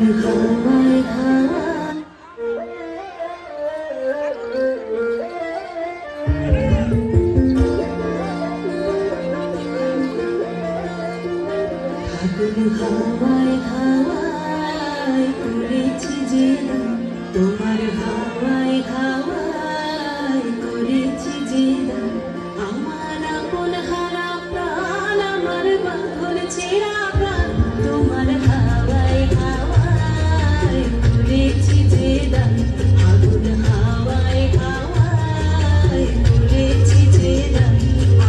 হাওয়ায় হাওয়ায় করেছি যে তোমার হাওয়ায় হাওয়ায় করেছি যে আমার আপন হারা প্রাণ আমার বাঁধন ছেঁড়া প্রাণ তোমার হাওয়ায় হাওয়ায় করেছি যে আগুন হাওয়ায় হাওয়ায় করেছি যে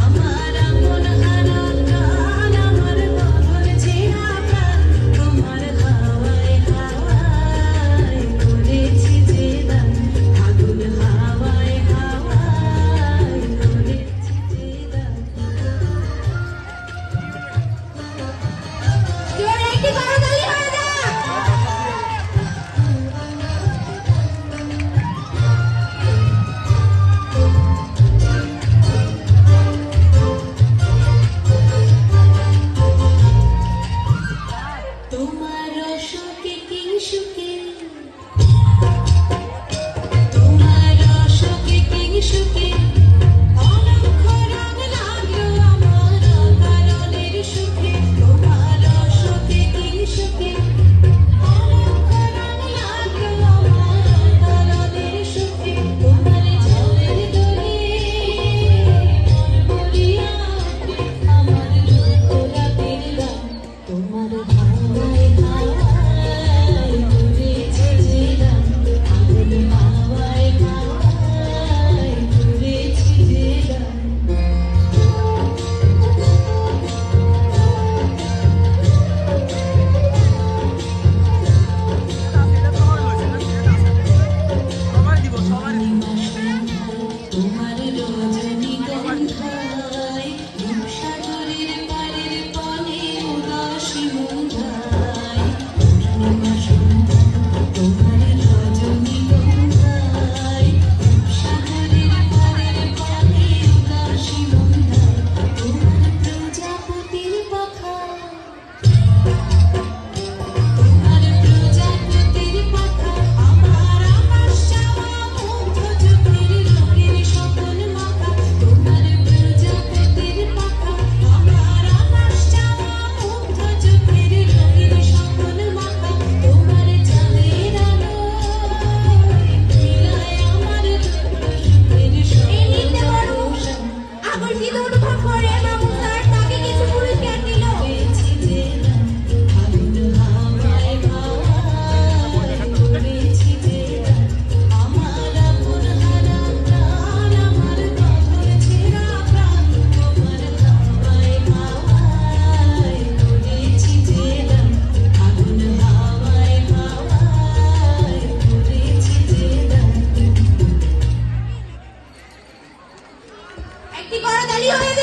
আমার আপন হারা প্রাণ আমার বাঁধন ছেঁড়া প্রাণ তোমার হাওয়ায় হাওয়ায় করেছি যে আগুন হাওয়ায় হাওয়ায় করেছি যে একটি করতালি হয়ে যাক। তোমার সুখে কি সুখে তোমার সুখে কি সুখে অলক্ষ রং লাগলো আমার কারণের সুখে তোমার সুখে কি সুখে অলক্ষ রং লাগলো আমার কারণের সুখে তোমার ঝড়ের দোলে বলিয়া আমার দুঃখ রাতের গান তোমার হাওয়ায় হাওয়ায় করেছি যে আগুন হাওয়ায় হাওয়ায় করেছি যে তোমার রজনীগন্ধায় সাগরের পাড়ের পানে উদাসী মন্ধায় তোমার রজনীগন্ধায় সাগরের পাড়ের পানে উদাসী মন্ধায় তোমার প্রজাপতির পাখা তোমার প্রজাপতির পাখা আমার আকাশ চাওয়া মুগ্ধ চোখের রঙের সকল মাখা তোমার প্রজাপতির পাখা আমার আকাশ চাওয়া মুগ্ধ চোখের রঙের সকল মাখা তোমার চাঁদের আলোয় মিলায় আমার সুখের আকর্ষিত অনুভব করে মামু স্যার তাকে কিছু পুরস্কার দিল আগুন হাওয়ায় হাওয়ায় করেছি যে আমার আপন হারা প্রাণ আমার বাঁধন ছেঁড়া প্রাণ তোমার হাওয়ায় হাওয়ায় করেছি যে আগুন হাওয়ায় হাওয়ায় করেছি যে একটি করতালি হয়ে